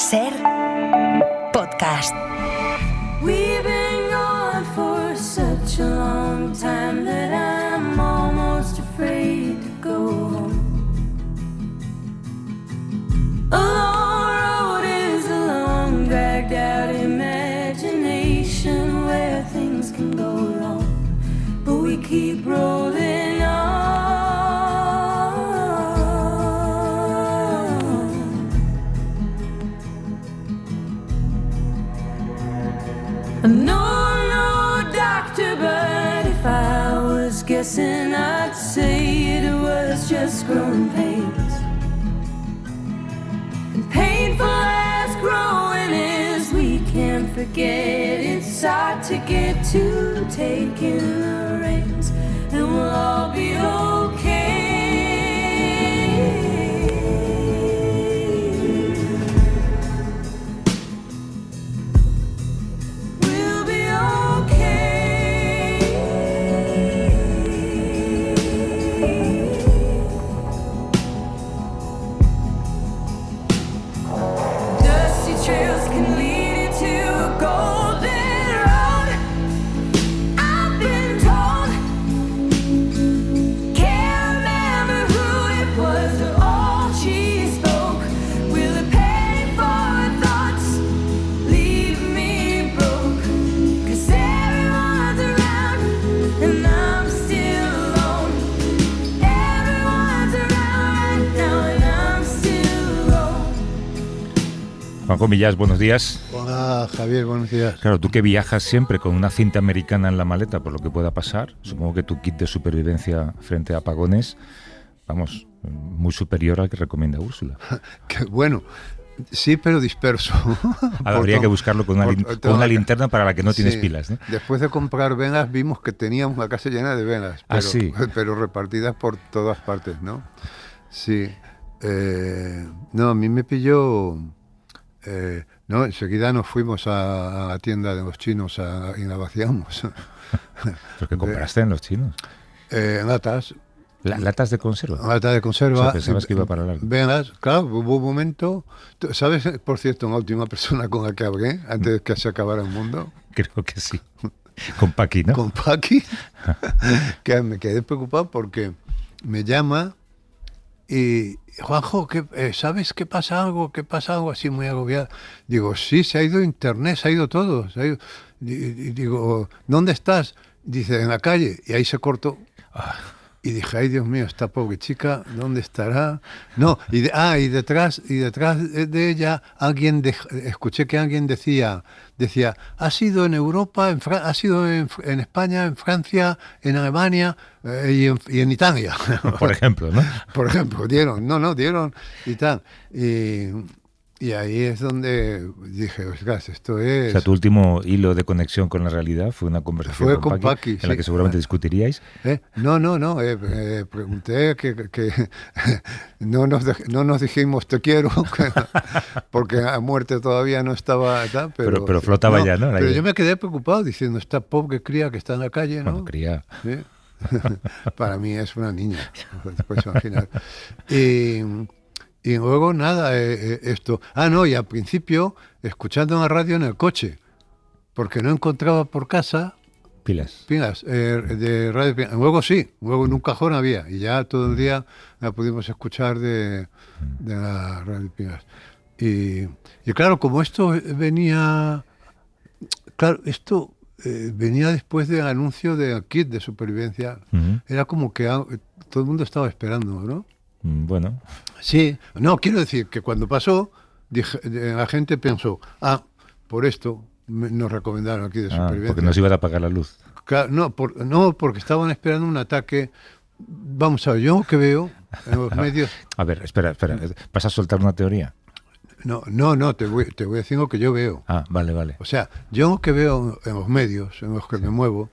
Ser podcast. We've been gone for such a long time that I'm almost afraid to go home. A long road is a long, dragged out imagination where things can go wrong, but we keep rolling on. No, doctor, but if I was guessing, I'd say it was just growing pains. And painful as growing is, we can't forget it's hard to get to taking the reins, and we'll all be okay. Juanjo Millás, buenos días. Hola Javier, buenos días. Claro, tú que viajas siempre con una cinta americana en la maleta por lo que pueda pasar, supongo que tu kit de supervivencia frente a apagones, vamos, muy superior al que recomienda Úrsula. Que bueno, sí, pero disperso. Habría que buscarlo con una linterna para la que no tienes pilas, ¿no? Después de comprar velas vimos que teníamos la casa llena de velas, pero, sí, pero repartidas por todas partes, ¿no? Sí. No, a mí me pilló... no, enseguida nos fuimos a la tienda de los chinos y la vaciamos. ¿Pero qué compraste en los chinos? Latas. ¿Latas de conserva? Latas de conserva. O sea, pensabas que iba para largo. Velas, claro, hubo un momento... ¿Sabes, por cierto, una última persona con la que hablé antes de que se acabara el mundo? Creo que sí. Con Paqui, ¿no? Con Paqui. Que me quedé preocupado porque me llama y... Juanjo, ¿sabes que pasa algo? ¿Qué pasa algo así muy agobiado? Digo, sí, se ha ido internet, se ha ido todo. Y digo, ¿dónde estás? Dice, en la calle. Y ahí se cortó. Y dije, ay, Dios mío, esta pobre chica, ¿dónde estará? No, y detrás de ella escuché que alguien decía, ha sido en Europa, ha sido en España, en Francia, en Alemania y en Italia. Por ejemplo, ¿no? Por ejemplo, dieron y tal. Y ahí es donde dije, ostras, esto es... O sea, tu último hilo de conexión con la realidad fue una conversación con Paqui, en la que seguramente discutiríais. No. Pregunté que no nos dijimos te quiero, porque a muerte todavía no estaba... Pero flotaba ya, ¿no? Pero yo me quedé preocupado diciendo, esta pobre cría que está en la calle, ¿no? Bueno, cría. ¿Sí? Para mí es una niña, te puedes imaginar. Y luego nada, esto... y al principio, escuchando en la radio en el coche, porque no encontraba por casa... Pilas de radio. Luego sí, luego en un cajón había, y ya todo el día la pudimos escuchar de la radio Pilas. Y claro, como esto venía... Claro, esto venía después del anuncio del kit de supervivencia. Era como que todo el mundo estaba esperando, ¿no? Bueno. Sí, no, quiero decir que cuando pasó, la gente pensó, por esto nos recomendaron aquí de supervivencia. Porque nos iban a apagar la luz. Claro, no, porque estaban esperando un ataque. Vamos a ver, yo que veo en los medios... A ver, espera, ¿vas a soltar una teoría? No, te voy a decir lo que yo veo. Vale. O sea, yo lo que veo en los medios en los que me muevo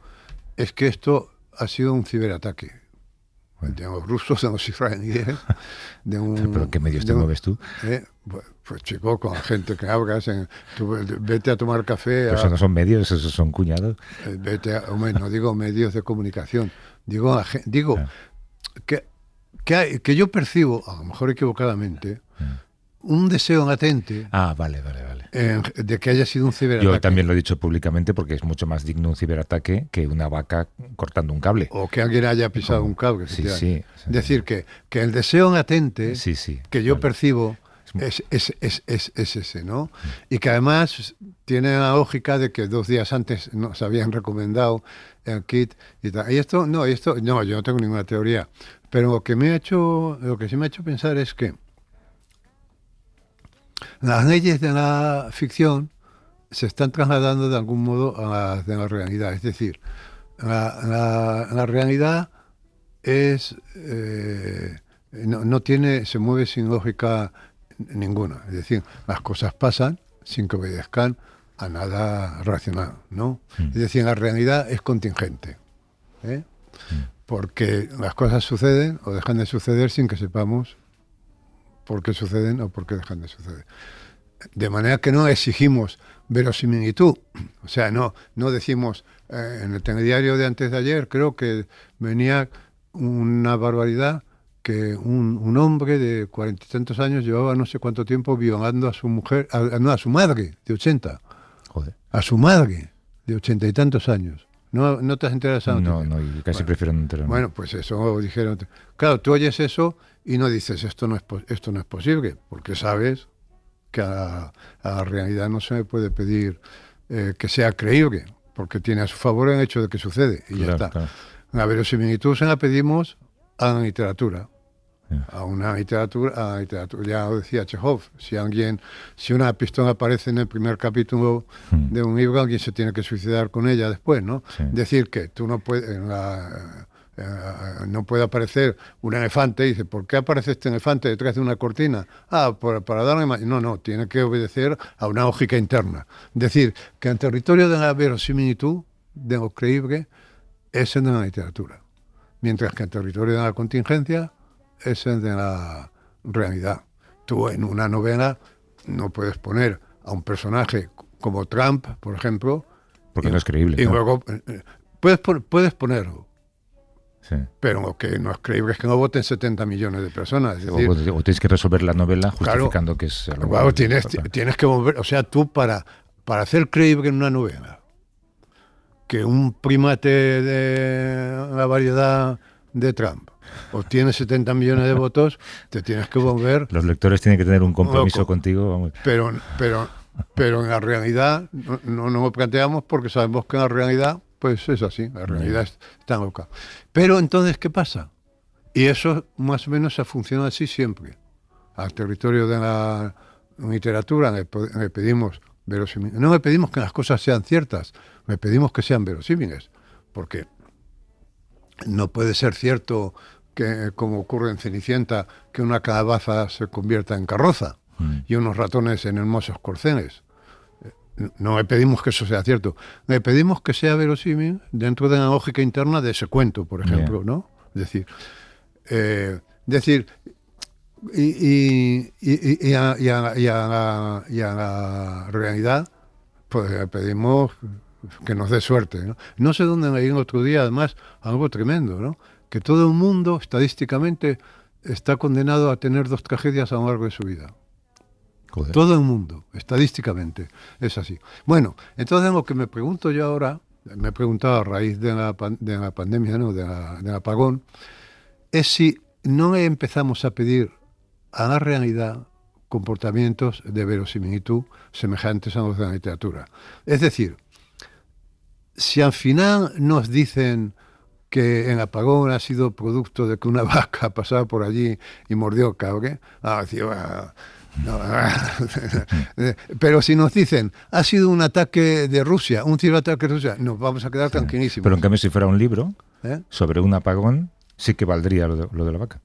es que esto ha sido un ciberataque. De los rusos, de los israelíes. ¿Pero en qué medios te mueves tú? Pues chico, con la gente que hablas, vete a tomar café. Pero eso no son medios, esos son cuñados. No digo medios de comunicación, digo que yo percibo, a lo mejor equivocadamente, un deseo latente Ah, vale. de que haya sido un ciberataque. Yo también lo he dicho públicamente porque es mucho más digno un ciberataque que una vaca cortando un cable. O que alguien haya pisado un cable. Sí. Es decir, que el deseo latente Sí. que yo Vale. percibo es ese, ¿no? Y que además tiene la lógica de que 2 días antes nos habían recomendado el kit y tal. Y esto, no, yo no tengo ninguna teoría. Pero lo que sí me ha hecho pensar es que las leyes de la ficción se están trasladando de algún modo a las de la realidad. Es decir, la realidad es no se mueve sin lógica ninguna. Es decir, las cosas pasan sin que obedezcan a nada racional, ¿no? Es decir, la realidad es contingente, ¿eh? Porque las cosas suceden o dejan de suceder sin que sepamos por qué suceden o por qué dejan de suceder. De manera que no exigimos verosimilitud. O sea, no decimos, en el telediario de antes de ayer creo que venía una barbaridad, que un hombre de 40 y tantos años llevaba no sé cuánto tiempo violando a su mujer, a su madre de 80. Joder. A su madre de 80 y tantos años. ¿No te has enterado de esa noticia? No, y casi prefiero no enterarme. Bueno, pues eso dijeron. Claro, tú oyes eso y no dices, esto no es posible, porque sabes que a la realidad no se me puede pedir que sea creíble, porque tiene a su favor el hecho de que sucede, y ya está. Claro. La verosimilitud se la pedimos a la literatura. Yeah. A la literatura, ya lo decía Chekhov, si una pistola aparece en el primer capítulo de un libro, alguien se tiene que suicidar con ella después, ¿no? Sí. Decir que tú no puedes, no puede aparecer un elefante y dice, ¿por qué aparece este elefante detrás de una cortina? Para darle más. No, tiene que obedecer a una lógica interna. Decir que el territorio de la verosimilitud, de lo creíble, es el de la literatura, mientras que el territorio de la contingencia es el de la realidad. Tú en una novela no puedes poner a un personaje como Trump, por ejemplo, porque no es creíble. Y luego puedes ponerlo. Sí. Pero lo que no es creíble es que no voten 70 millones de personas. Es decir, o tienes que resolver la novela justificando que es algo. Claro, tienes que volver. O sea, tú para hacer creíble en una novela que un primate de la variedad de Trump obtiene 70 millones de votos, te tienes que volver. Los lectores tienen que tener un compromiso loco. Contigo. Vamos. Pero en la realidad no lo planteamos porque sabemos que en la realidad pues es así, la realidad está loca. Pero entonces, ¿qué pasa? Y eso más o menos se funciona así siempre. Al territorio de la literatura le pedimos verosímiles. No le pedimos que las cosas sean ciertas, le pedimos que sean verosímiles, porque no puede ser cierto que, como ocurre en Cenicienta, que una calabaza se convierta en carroza y unos ratones en hermosos corceles. No le pedimos que eso sea cierto, le pedimos que sea verosímil dentro de la lógica interna de ese cuento, por ejemplo, ¿no? Es decir, y a la realidad, pues le pedimos que nos dé suerte, ¿no? No sé dónde leí el otro día, además, algo tremendo, ¿no? Que todo el mundo, estadísticamente, está condenado a tener 2 tragedias a lo largo de su vida. Joder. Todo el mundo, estadísticamente, es así. Bueno, entonces lo que me pregunto yo ahora, me he preguntado a raíz de la pandemia, ¿no? del apagón, es si no empezamos a pedir a la realidad comportamientos de verosimilitud semejantes a los de la literatura. Es decir, si al final nos dicen que el apagón ha sido producto de que una vaca pasaba por allí y mordió el cable, pero si nos dicen ha sido un ataque de Rusia, un ciberataque de Rusia, nos vamos a quedar tranquilísimos. Pero en cambio, si fuera un libro sobre un apagón, sí que valdría lo de la vaca.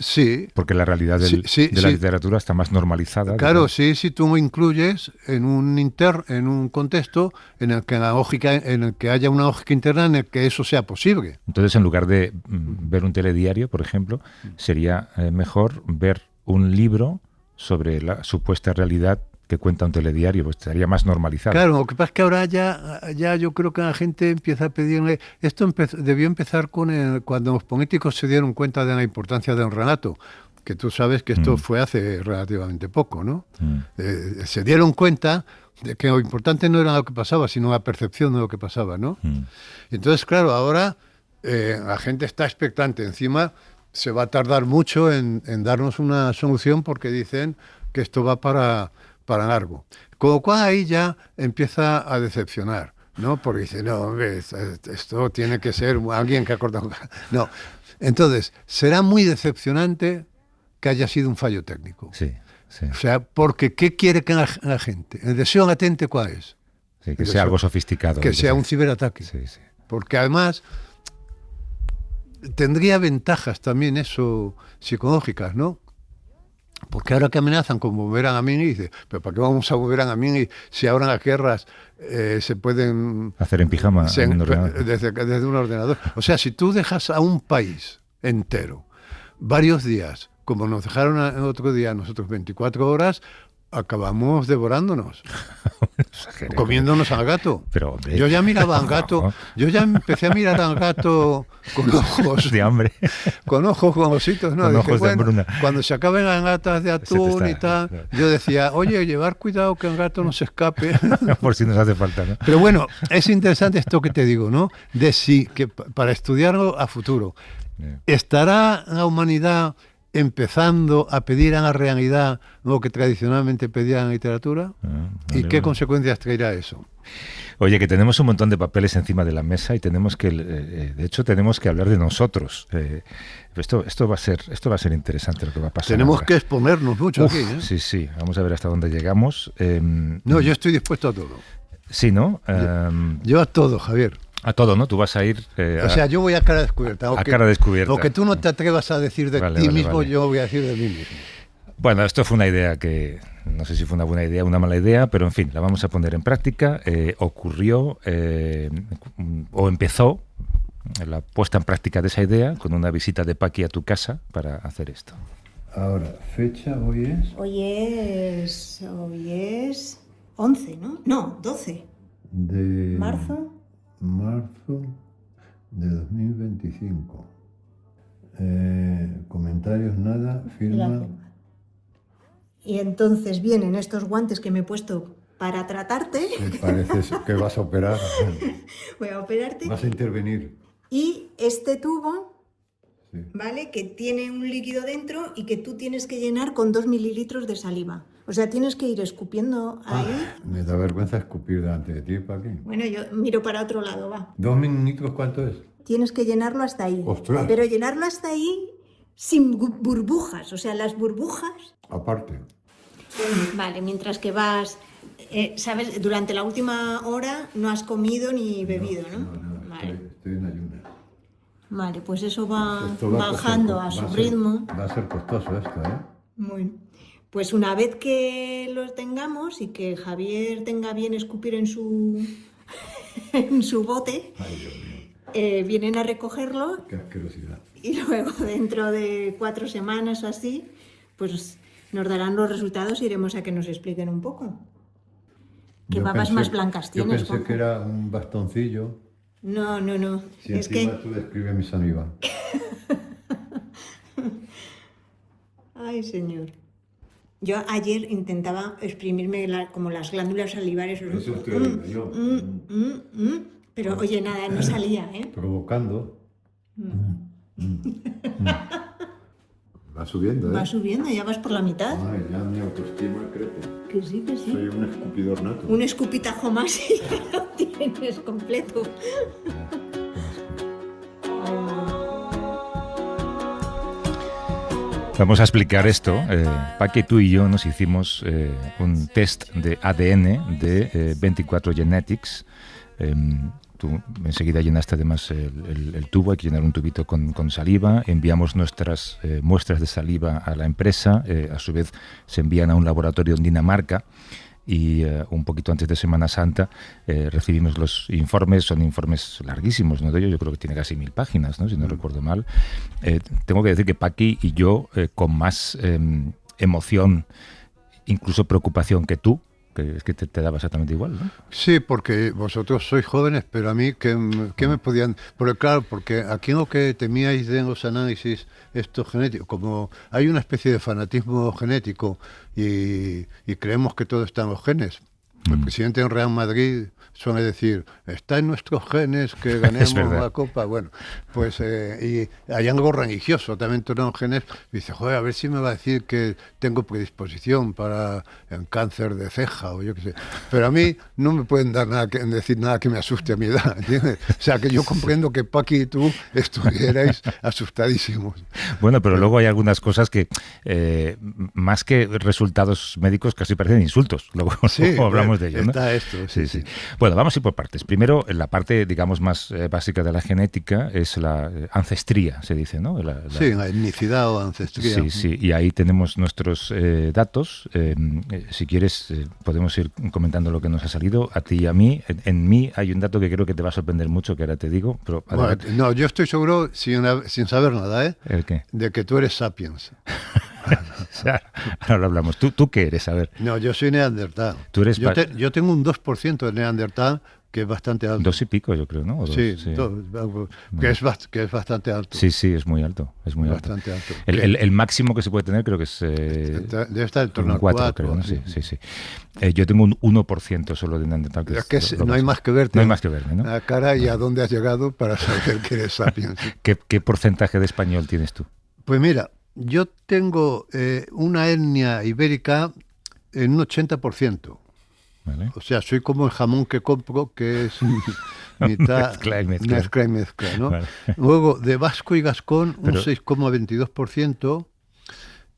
Sí. Porque la realidad de la literatura está más normalizada. Claro, sí, si tú incluyes en un contexto en el que haya una lógica interna en el que eso sea posible. Entonces, en lugar de ver un telediario, por ejemplo, sería mejor ver un libro sobre la supuesta realidad que cuenta un telediario, pues estaría más normalizado. Claro, lo que pasa es que ahora ya yo creo que la gente empieza a pedirle. Esto debió empezar cuando los políticos se dieron cuenta de la importancia del relato. que tú sabes que esto fue hace relativamente poco, ¿no? Se dieron cuenta de que lo importante no era lo que pasaba, sino la percepción de lo que pasaba, ¿no? Entonces, claro, ahora la gente está expectante. Encima se va a tardar mucho en darnos una solución porque dicen que esto va para largo. Con lo cual ahí ya empieza a decepcionar, ¿no? Porque dice, no, hombre, esto tiene que ser alguien que ha cortado. No. Entonces, será muy decepcionante que haya sido un fallo técnico. Sí, sí. O sea, porque ¿qué quiere que la gente? ¿El deseo latente cuál es? Sí, que sea algo sofisticado. Que sea un ciberataque. Sí, sí. Porque además tendría ventajas también eso psicológicas, ¿no? Porque ahora que amenazan con volver a Mini, dice, pero ¿para qué vamos a volver a Mini si ahora las guerras se pueden hacer en pijama en un ordenador? Desde un ordenador? O sea, si tú dejas a un país entero varios días, como nos dejaron el otro día nosotros 24 horas, acabamos devorándonos, comiéndonos al gato. Pero, hombre, yo ya miraba al gato, yo ya empecé a mirar al gato con ojos de hambre, con ojos con ositos, ¿no? Con Dije, ojos de hambruna. Cuando se acaben las latas de atún y tal, claro. Yo decía, oye, llevar cuidado que el gato no se escape. Por si nos hace falta, ¿no? Pero bueno, es interesante esto que te digo, ¿no? De sí, que para estudiarlo a futuro. ¿Estará la humanidad empezando a pedir a la realidad lo que tradicionalmente pedía en la literatura? ¿Y qué consecuencias traerá eso? Oye, que tenemos un montón de papeles encima de la mesa y tenemos que, de hecho, tenemos que hablar de nosotros. Esto va a ser interesante lo que va a pasar. Tenemos ahora. Que exponernos mucho aquí, ¿eh? Sí, sí. Vamos a ver hasta dónde llegamos. No, yo estoy dispuesto a todo. Sí, ¿no? Yo a todo, Javier. A todo, ¿no? Tú vas a ir... o sea, yo voy a cara descubierta. Cara descubierta. Lo que tú no te atrevas a decir de ti mismo, vale. yo voy a decir de mí mismo. Bueno, esto fue una idea que... No sé si fue una buena idea o una mala idea, pero en fin, la vamos a poner en práctica. Ocurrió o empezó la puesta en práctica de esa idea con una visita de Paqui a tu casa para hacer esto. Ahora, fecha hoy es... Hoy es 11, ¿no? No, 12. De... Marzo de 2025. Comentarios, nada, firma. Y entonces vienen estos guantes que me he puesto para tratarte. Me parece que vas a operar. Voy a operarte. Vas a intervenir. Y este tubo, sí. ¿Vale? Que tiene un líquido dentro y que tú tienes que llenar con 2 mililitros de saliva. O sea, tienes que ir escupiendo ahí. Me da vergüenza escupir delante de ti, Paqui. Bueno, yo miro para otro lado, va. 2 mililitros, ¿cuánto es? Tienes que llenarlo hasta ahí. ¡Ostras! Pero llenarlo hasta ahí sin burbujas. O sea, las burbujas... Aparte. Vale, mientras que vas... ¿sabes? Durante la última hora no has comido ni bebido, ¿no? No, vale. Estoy en ayunas. Vale, pues eso va Esto bajando a su ritmo. Va a ser costoso esto, ¿eh? Muy. Pues una vez que los tengamos y que Javier tenga bien escupir en su en su bote, Ay, Dios mío. Vienen a recogerlo. Qué asquerosidad. Y luego dentro de 4 semanas o así, pues nos darán los resultados y iremos a que nos expliquen un poco. ¿Qué babas más blancas tienes? Yo pensé que era un bastoncillo. No. Si es encima que... tú describes mi saliva. Ay, señor. Yo ayer intentaba exprimirme como las glándulas salivares. Eso estoy yo. Pero oye, nada, no salía, ¿eh? Provocando. Va subiendo, ¿eh? Va subiendo, ya vas por la mitad. Ay, ya mi autoestima crece. Que sí. Soy un escupidor nato. Un escupitajo más y ya lo tienes completo. Vamos a explicar esto. Paqui, tú y yo nos hicimos un test de ADN de 24 Genetics. Tú enseguida llenaste además el tubo, hay que llenar un tubito con saliva, enviamos nuestras muestras de saliva a la empresa, a su vez se envían a un laboratorio en Dinamarca y un poquito antes de Semana Santa recibimos los informes, son informes larguísimos, ¿no? Yo creo que tiene casi 1000 páginas, ¿no? Si no recuerdo mal. Tengo que decir que Paqui y yo, con más emoción, incluso preocupación que tú Que es que te daba exactamente igual, ¿no? Sí, porque vosotros sois jóvenes, pero a mí, ¿qué me podían...? Porque claro, porque aquí lo que temíais de los análisis estos genéticos, como hay una especie de fanatismo genético y creemos que todo está en los genes. El presidente del Real Madrid suele decir, está en nuestros genes que ganemos la Copa. Bueno, pues y hay algo religioso también en los genes. Y dice, joder, a ver si me va a decir que tengo predisposición para el cáncer de ceja o yo qué sé. Pero a mí no me pueden decir nada que me asuste a mi edad, ¿entiendes? O sea, que yo comprendo que Paqui y tú estuvierais asustadísimos. Bueno, pero luego hay algunas cosas que, más que resultados médicos, casi parecen insultos. Luego hablamos de ello, ¿no? Está esto, sí. Bueno, vamos a ir por partes. Primero, la parte, digamos, más básica de la genética es la ancestría, se dice, ¿no? Sí, la etnicidad o ancestría. Sí, y ahí tenemos nuestros datos. Si quieres, podemos ir comentando lo que nos ha salido, a ti y a mí. En mí hay un dato que creo que te va a sorprender mucho, que ahora te digo. Pero bueno, no, yo estoy seguro, sin saber nada, ¿El qué? De que tú eres sapiens. Ahora lo hablamos. ¿Tú qué eres? A ver. No, yo soy neandertal. ¿Tú eres yo tengo un 2% de neandertal, que es bastante alto. 2 y pico, yo creo, ¿no? Sí. Que es bastante alto. Sí, es muy alto. Es muy bastante alto. El máximo que se puede tener creo que es... debe estar en torno al 4, creo, ¿no? Sí. Yo tengo un 1% solo de neandertal. No hay más que verte. No hay más que verme, ¿no? La cara y a dónde has llegado para saber que eres sapiens. ¿Qué porcentaje de español tienes tú? Pues mira, yo tengo una etnia ibérica en un 80%. Vale. O sea, soy como el jamón que compro, que es mitad mezcla y mezcla, ¿no? Vale. Luego, de vasco y gascón, un 6,22%.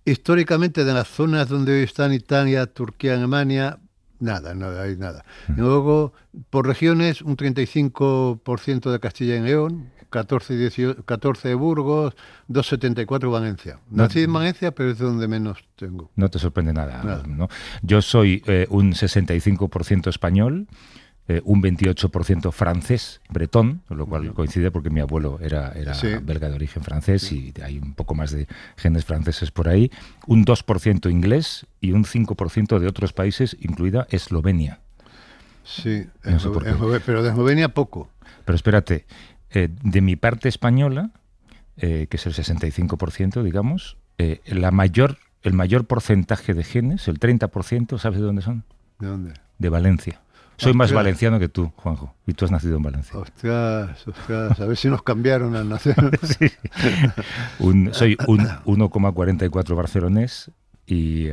Históricamente, de las zonas donde hoy están Italia, Turquía, Alemania, nada. Y luego, por regiones, un 35% de Castilla y León, 14 de Burgos, 2,74 Valencia. Nací en Valencia, pero es donde menos tengo. No te sorprende nada. ¿No? Yo soy un 65% español, un 28% francés, bretón, lo cual coincide porque mi abuelo era belga de origen francés y hay un poco más de genes franceses por ahí, un 2% inglés y un 5% de otros países, incluida Eslovenia. Sí, pero de Eslovenia poco. Pero espérate, de mi parte española, que es el 65%, digamos, el mayor porcentaje de genes, el 30%, ¿sabes de dónde son? ¿De dónde? De Valencia. Soy más valenciano que tú, Juanjo, y tú has nacido en Valencia. Ostras, a ver si nos cambiaron al nacer. Sí. Soy un 1,44 barcelonés y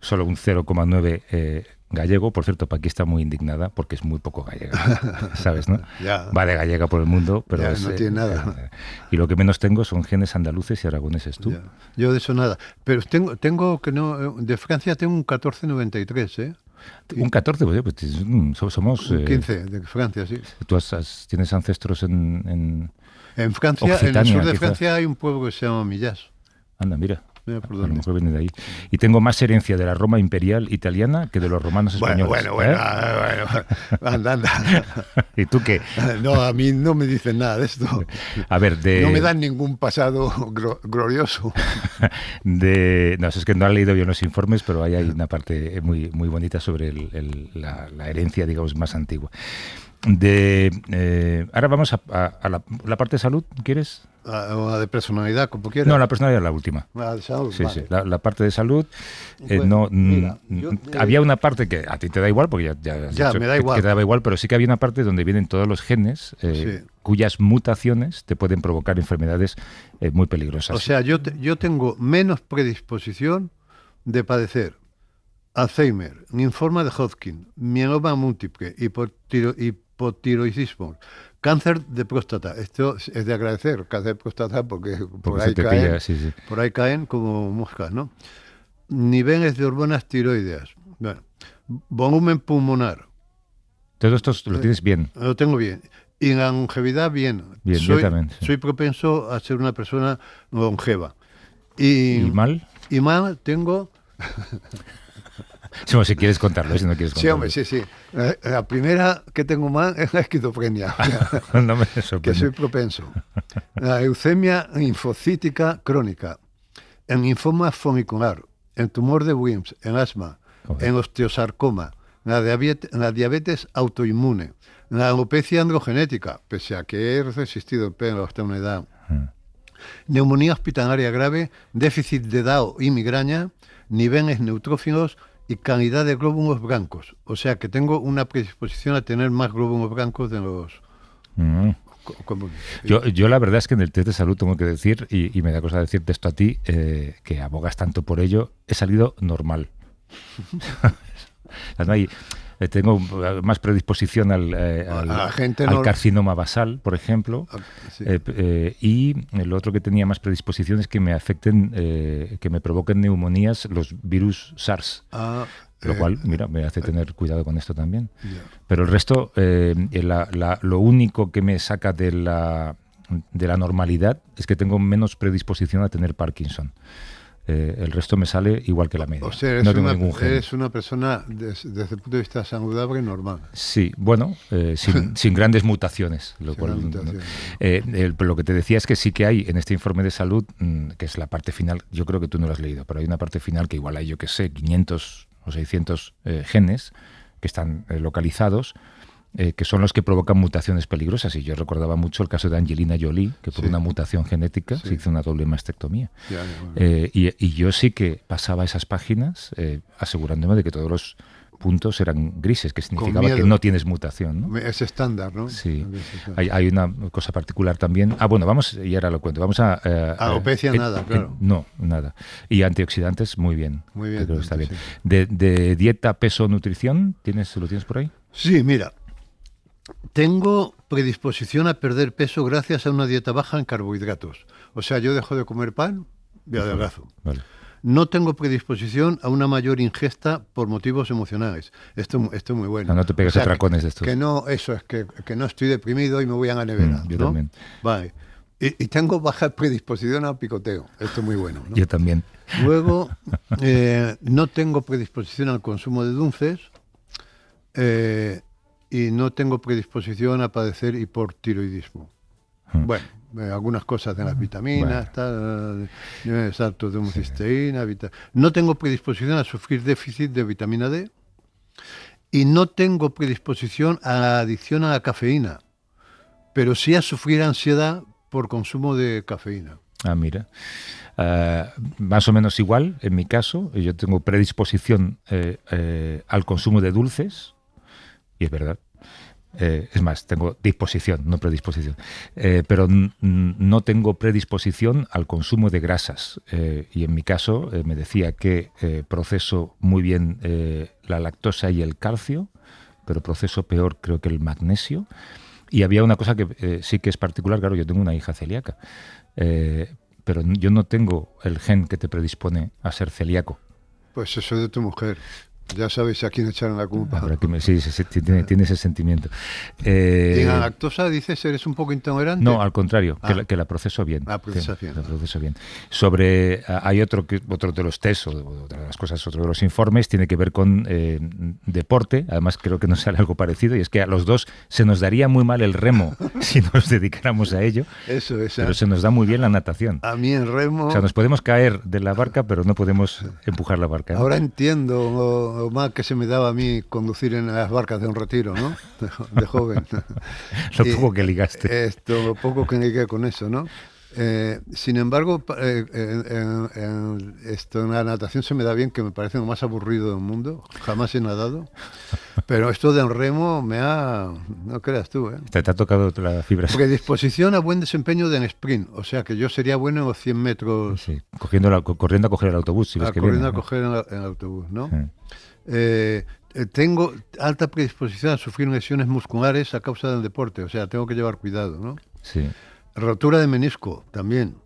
solo un 0,9 gallego. Por cierto, Paqui está muy indignada porque es muy poco gallega, ¿sabes, no? Ya. Va de gallega por el mundo, pero no tiene nada. Y lo que menos tengo son genes andaluces y aragoneses, tú. Ya. Yo de eso nada. Pero tengo que no, de Francia tengo un 14,93, ¿eh? Un 14, pues somos... Un 15 de Francia, sí. ¿Tú tienes ancestros en Francia, Occitania, en el sur de quizás? Francia hay un pueblo que se llama Millás. Anda, mira. A lo mejor viene de ahí. Y tengo más herencia de la Roma imperial italiana que de los romanos españoles. Bueno. Anda. ¿Y tú qué? No, a mí no me dicen nada de esto. A ver, no me dan ningún pasado glorioso. No, es que no han leído bien los informes, pero ahí hay una parte muy, muy bonita sobre la herencia, digamos, más antigua. Ahora vamos a la parte de salud, ¿quieres? O la de personalidad, como quieras. No, la personalidad es la última. La de salud, sí, vale. sí. La parte de salud, pues, había una parte que a ti te da igual, porque ya me da igual. Que te daba igual, pero sí que había una parte donde vienen todos los genes cuyas mutaciones te pueden provocar enfermedades muy peligrosas. O sea, yo tengo menos predisposición de padecer Alzheimer, linfoma de Hodgkin, mieloma múltiple, hipotiroidismo, cáncer de próstata. Esto es de agradecer, cáncer de próstata, porque por ahí caen como moscas, ¿no? Niveles de hormonas tiroideas. Bueno, volumen pulmonar. Todo esto lo tienes bien. Lo tengo bien. Y la longevidad, bien. Yo también. Sí. Soy propenso a ser una persona longeva. ¿Y mal? Y mal tengo... Sí, si quieres contarlo, si no quieres contarlo. Sí, hombre, sí. La primera que tengo mal es la esquizofrenia. No me sorprende. Que soy propenso. La leucemia linfocítica crónica, el linfoma folicular, el tumor de Wilms, el asma, Joder. en osteosarcoma, en la diabetes autoinmune, en la alopecia androgenética, pese a que he resistido el pelo hasta una edad, neumonía hospitalaria grave, déficit de DAO y migraña, niveles neutrófilos y calidad de glóbulos blancos. O sea que tengo una predisposición a tener más glóbulos blancos de los comunes. Yo la verdad es que en el test de salud tengo que decir, y me da cosa decirte esto a ti, que abogas tanto por ello, he salido normal. No hay, tengo más predisposición al carcinoma basal, por ejemplo, Sí. y lo otro que tenía más predisposición es que me afecten, que me provoquen neumonías los virus SARS. Lo cual, mira, me hace tener cuidado con esto también. Ya. Pero el resto, lo único que me saca de la normalidad es que tengo menos predisposición a tener Parkinson. El resto me sale igual que la media. O sea, no tengo ningún gen. eres una persona, desde el punto de vista saludable, normal. Sí, bueno, sin grandes mutaciones. Lo cual, lo que te decía es que sí que hay en este informe de salud, que es la parte final, yo creo que tú no lo has leído, pero hay una parte final que igual hay, yo que sé, 500 o 600 genes que están localizados, que son los que provocan mutaciones peligrosas. Y yo recordaba mucho el caso de Angelina Jolie, que por una mutación genética se hizo una doble mastectomía. Y yo sí que pasaba esas páginas asegurándome de que todos los puntos eran grises, que significaba que no tienes mutación, ¿no? Es estándar, ¿no? Sí. Hay una cosa particular también. Bueno, vamos, y ahora lo cuento. Vamos a... alopecia nada, claro. No, nada. Y antioxidantes, muy bien. Muy bien. Creo que está bien. Sí. De dieta, peso, nutrición, ¿lo tienes por ahí? Sí, mira. Tengo predisposición a perder peso gracias a una dieta baja en carbohidratos. O sea, yo dejo de comer pan y adelgazo. Vale. No tengo predisposición a una mayor ingesta por motivos emocionales. Esto es muy bueno. No te pegas atracones de estos. Que no, eso es, que no estoy deprimido y me voy a la nevera. Yo ¿no? también. Vale. Y tengo baja predisposición al picoteo. Esto es muy bueno, ¿no? Yo también. Luego, no tengo predisposición al consumo de dulces y no tengo predisposición a padecer hipotiroidismo. Bueno, algunas cosas de las vitaminas, saltos de homocisteína, no tengo predisposición a sufrir déficit de vitamina D y no tengo predisposición a la adicción a la cafeína, pero sí a sufrir ansiedad por consumo de cafeína. Mira. Más o menos igual, en mi caso, yo tengo predisposición al consumo de dulces, y es verdad. Es más, tengo disposición, no predisposición, pero no tengo predisposición al consumo de grasas. Y en mi caso me decía que proceso muy bien la lactosa y el calcio, pero proceso peor creo que el magnesio. Y había una cosa que sí que es particular, claro, yo tengo una hija celíaca, pero yo no tengo el gen que te predispone a ser celíaco. Pues eso es de tu mujer. Ya sabéis a quién echaron la culpa. Sí, tiene ese sentimiento. ¿Y la lactosa dices eres un poco intolerante? No, al contrario, que la proceso bien. La proceso bien. Hay otro de los test, o otra de las cosas, otro de los informes, tiene que ver con deporte. Además, creo que nos sale algo parecido, y es que a los dos se nos daría muy mal el remo si nos dedicáramos a ello. Eso es. Pero se nos da muy bien la natación. A mí el remo... O sea, nos podemos caer de la barca, pero no podemos empujar la barca, ¿no? Ahora entiendo lo mal que se me daba a mí conducir en las barcas de un retiro, ¿no? De joven. Lo poco que ligaste. Lo poco que ligué con eso, ¿no? Sin embargo, en la natación se me da bien, que me parece lo más aburrido del mundo. Jamás he nadado. Pero esto del remo no creas tú, ¿eh? Te ha tocado la fibra. Predisposición a buen desempeño en sprint. O sea, que yo sería bueno en los 100 metros. Sí, corriendo a coger el autobús. Si ves que corriendo viene, a coger el autobús, ¿no? Tengo alta predisposición a sufrir lesiones musculares a causa del deporte. O sea, tengo que llevar cuidado, ¿no? Sí. Rotura de menisco, también.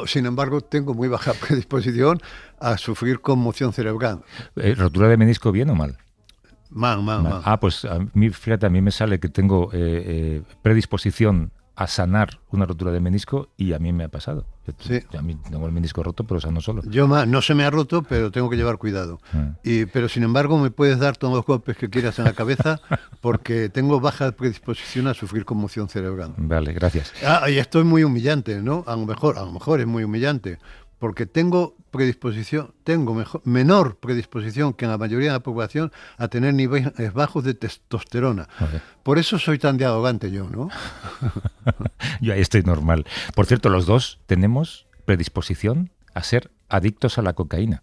Sin embargo, tengo muy baja predisposición a sufrir conmoción cerebral. ¿Rotura de menisco bien o mal? Mal. Pues fíjate, a mí me sale que tengo predisposición a sanar una rotura de menisco, y a mí me ha pasado. A mí tengo el menisco roto, pero sano solo. No se me ha roto, pero tengo que llevar cuidado. Pero sin embargo me puedes dar todos los golpes que quieras en la cabeza, porque tengo baja predisposición a sufrir conmoción cerebral. Vale, gracias. Y esto es muy humillante, ¿no? A lo mejor es muy humillante, porque tengo menor predisposición que en la mayoría de la población a tener niveles bajos de testosterona. Okay. Por eso soy tan dialogante yo, ¿no? Yo ahí estoy normal. Por cierto, los dos tenemos predisposición a ser adictos a la cocaína.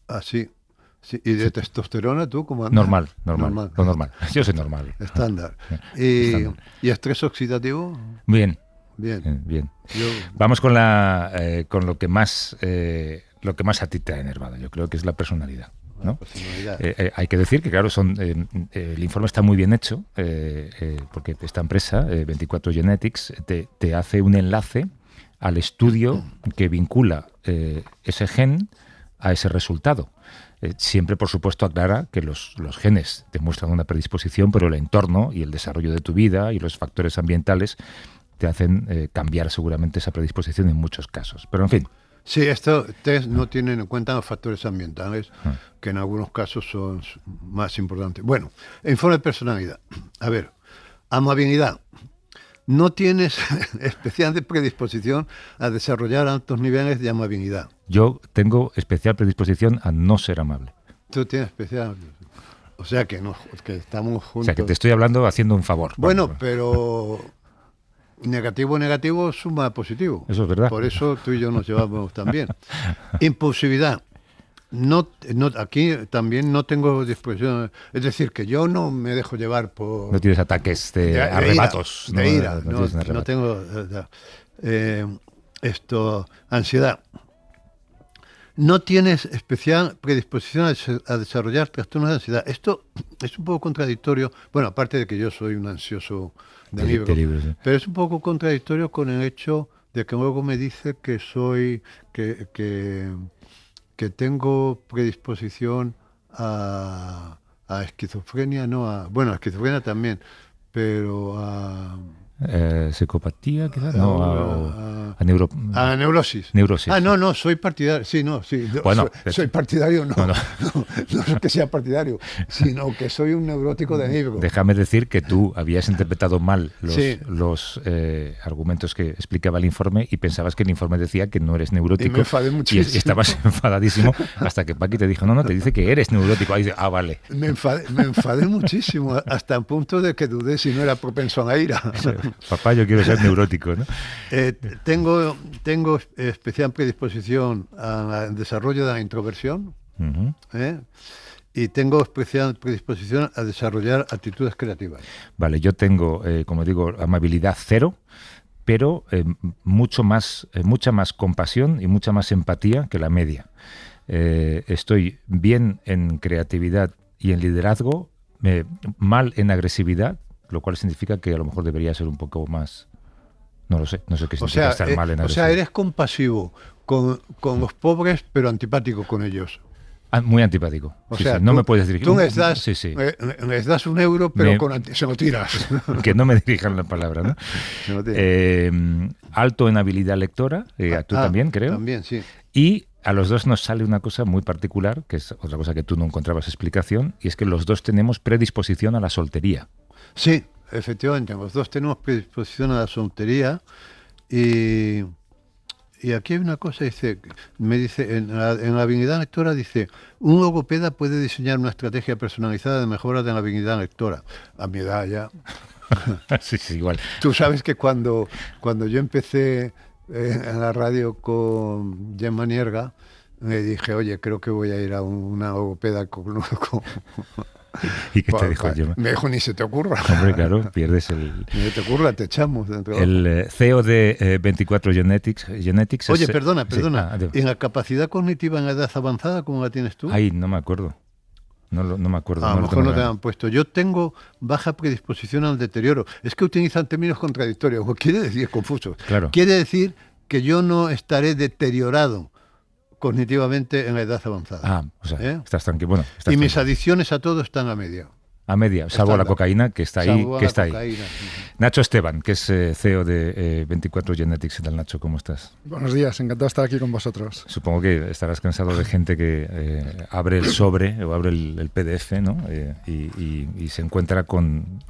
Así. Sí. ¿Y de testosterona tú cómo andas? Normal. Lo normal. Yo soy normal. Estándar. Estándar. ¿Y estrés oxidativo? Bien. Bien. Vamos con lo que más a ti te ha enervado. Yo creo que es la personalidad, ¿no? Hay que decir que, claro, el informe está muy bien hecho, porque esta empresa, 24 Genetics, te hace un enlace al estudio que vincula ese gen a ese resultado. Siempre, por supuesto, aclara que los genes te muestran una predisposición, pero el entorno y el desarrollo de tu vida y los factores ambientales te hacen cambiar seguramente esa predisposición en muchos casos. Pero, en fin. Sí, estos test no tienen en cuenta los factores ambientales, que en algunos casos son más importantes. Bueno, informe de personalidad. A ver, amabilidad. No tienes especial predisposición a desarrollar altos niveles de amabilidad. Yo tengo especial predisposición a no ser amable. Tú tienes especial... O sea que estamos juntos. O sea que te estoy hablando haciendo un favor. Bueno, pero... Negativo suma positivo. Eso es verdad. Por eso tú y yo nos llevamos tan bien. Impulsividad. Aquí también no tengo disposición. Es decir, que yo no me dejo llevar por... No tienes ataques de arrebatos. De ira. No tengo... Ansiedad. No tienes especial predisposición a desarrollar trastornos de ansiedad. Esto es un poco contradictorio. Bueno, aparte de que yo soy un ansioso de libro, sí. Pero es un poco contradictorio con el hecho de que luego me dice que soy... que tengo predisposición a esquizofrenia, bueno, a esquizofrenia también, pero a... psicopatía, quizás, a neurosis. Neurosis. No, soy partidario. Sí. Bueno, soy partidario, no es que sea partidario, sino que soy un neurótico de libro. Déjame decir que tú habías interpretado mal los argumentos que explicaba el informe y pensabas que el informe decía que no eres neurótico. Y me enfadé muchísimo. Y estabas enfadadísimo hasta que Paqui te dijo, no, te dice que eres neurótico. Ahí dice, vale. Me enfadé muchísimo, hasta el punto de que dudé si no era propenso a la ira. Papá, yo quiero ser neurótico, ¿no? Tengo especial predisposición al desarrollo de la introversión, y tengo especial predisposición a desarrollar actitudes creativas. Vale, yo tengo, como digo, amabilidad 0, pero mucha más compasión y mucha más empatía que la media. Estoy bien en creatividad y en liderazgo, mal en agresividad, lo cual significa que a lo mejor debería ser un poco más... No sé qué significa estar mal en agresividad. O sea, eres compasivo con los pobres, pero antipático con ellos. Muy antipático. O sea, no me puedes dirigir. Tú les das €1, pero se lo tiras. Que no me dirijan la palabra, ¿no? Alto en habilidad lectora, tú también, creo. También, sí. Y a los dos nos sale una cosa muy particular, que es otra cosa que tú no encontrabas explicación, y es que los dos tenemos predisposición a la soltería. Sí, efectivamente, los dos tenemos predisposición a la soltería, y aquí hay una cosa, me dice, en la habilidad lectora dice, un logopeda puede diseñar una estrategia personalizada de mejora de la habilidad lectora. A mi edad ya. Sí, igual. Tú sabes que cuando yo empecé en la radio con Gemma Nierga, me dije, oye, creo que voy a ir a una logopeda con ¿Y qué te dijo Gemma? Me dijo, ni se te ocurra. Hombre, claro, pierdes Ni se te ocurra, te echamos dentro. El CEO de 24 Genetics Oye, perdona. Sí, ¿en la capacidad cognitiva en la edad avanzada, cómo la tienes tú? Ay, no me acuerdo. No me acuerdo. A lo mejor no te han puesto. Yo tengo baja predisposición al deterioro. Es que utilizan términos contradictorios. Quiere decir, confusos. Claro. Quiere decir que yo no estaré deteriorado cognitivamente en la edad avanzada. O sea, estás tranquilo. Bueno, mis adicciones a todo están a media. A media, salvo la cocaína, que está ahí. Cocaína. Nacho Esteban, que es CEO de 24 Genetics. ¿Qué tal, Nacho? ¿Cómo estás? Buenos días, encantado de estar aquí con vosotros. Supongo que estarás cansado de gente que abre el sobre o abre el PDF, ¿no? Y se encuentra con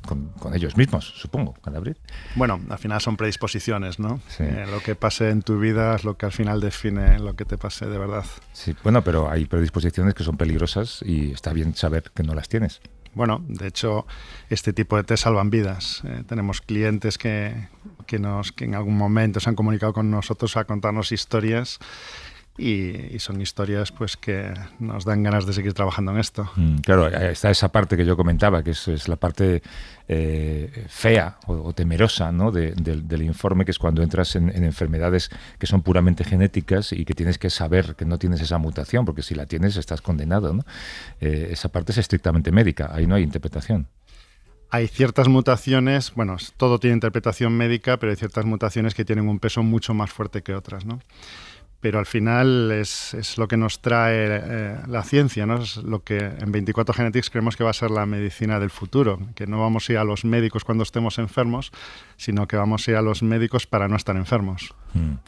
ellos mismos, supongo, al abrir. Bueno, al final son predisposiciones, ¿no? Sí. Lo que pase en tu vida es lo que al final define lo que te pase de verdad. Sí, bueno, pero hay predisposiciones que son peligrosas y está bien saber que no las tienes. Bueno, de hecho, este tipo de test salvan vidas. Tenemos clientes que en algún momento se han comunicado con nosotros a contarnos historias y son historias pues que nos dan ganas de seguir trabajando en esto. Claro, está esa parte que yo comentaba, que es la parte fea o temerosa, ¿no? del informe, que es cuando entras en enfermedades que son puramente genéticas y que tienes que saber que no tienes esa mutación, porque si la tienes estás condenado, ¿no? Esa parte es estrictamente médica, ahí no hay interpretación. Hay ciertas mutaciones, bueno, todo tiene interpretación médica, pero hay ciertas mutaciones que tienen un peso mucho más fuerte que otras, ¿no? Pero al final es lo que nos trae la ciencia, ¿no? Es lo que en 24 Genetics creemos que va a ser la medicina del futuro, que no vamos a ir a los médicos cuando estemos enfermos, sino que vamos a ir a los médicos para no estar enfermos.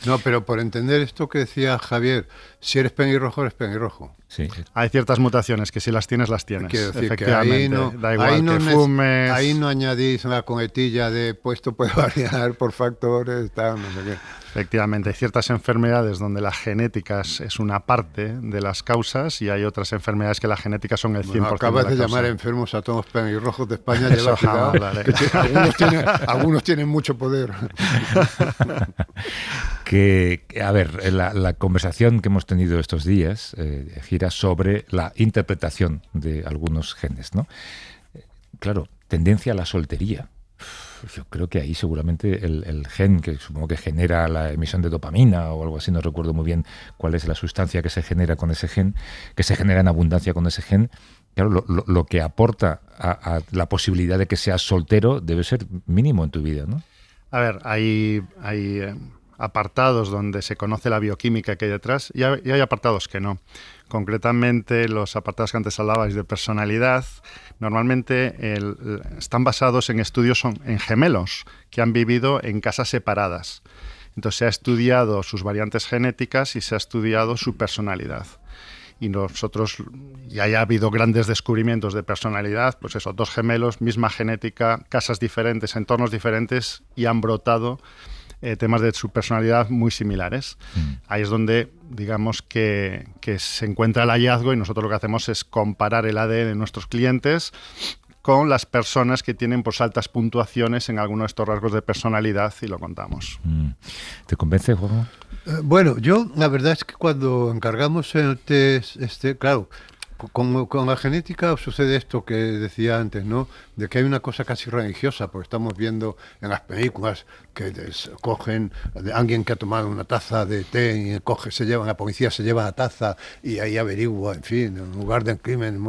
No, pero por entender esto que decía Javier, si eres pelirrojo, eres pelirrojo. Sí. Hay ciertas mutaciones que si las tienes, las tienes. Quiero decir Efectivamente, que ahí no, da igual que fumes. Ahí no añadís una coletilla de puesto puede variar por factores, tal, no sé qué. Efectivamente, hay ciertas enfermedades donde la genética es una parte de las causas y hay otras enfermedades que la genética son el 100% Bueno, acabas de la llamar causa. enfermos a todos los pelirrojos de España. Eso Lleva cuidado, jamás, vale. que algunos tienen mucho poder. A ver, la conversación que hemos tenido estos días gira sobre la interpretación de algunos genes, ¿no? Claro, tendencia a la soltería. Yo creo que ahí seguramente el gen que supongo que genera la emisión de dopamina o algo así, no recuerdo muy bien cuál es la sustancia que se genera con ese gen, que se genera en abundancia con ese gen. Claro, lo que aporta a la posibilidad de que seas soltero debe ser mínimo en tu vida, ¿no? A ver, hay apartados donde se conoce la bioquímica que hay detrás y hay apartados que no. Concretamente, los apartados que antes hablabais de personalidad, normalmente están basados en estudios en gemelos que han vivido en casas separadas. Entonces se ha estudiado sus variantes genéticas y se ha estudiado su personalidad. Y nosotros, ya ha habido grandes descubrimientos de personalidad, pues eso, dos gemelos, misma genética, casas diferentes, entornos diferentes y han brotado temas de su personalidad muy similares. Ahí es donde, digamos, que se encuentra el hallazgo y nosotros lo que hacemos es comparar el ADN de nuestros clientes con las personas que tienen pues altas puntuaciones en alguno de estos rasgos de personalidad y lo contamos. ¿Te convence, Juanjo? Bueno, yo la verdad es que cuando encargamos el test, claro, con la genética sucede esto que decía antes, ¿no? De que hay una cosa casi religiosa, porque estamos viendo en las películas que cogen de alguien que ha tomado una taza de té y la policía se lleva la taza y ahí averigua, en fin, en lugar del crimen,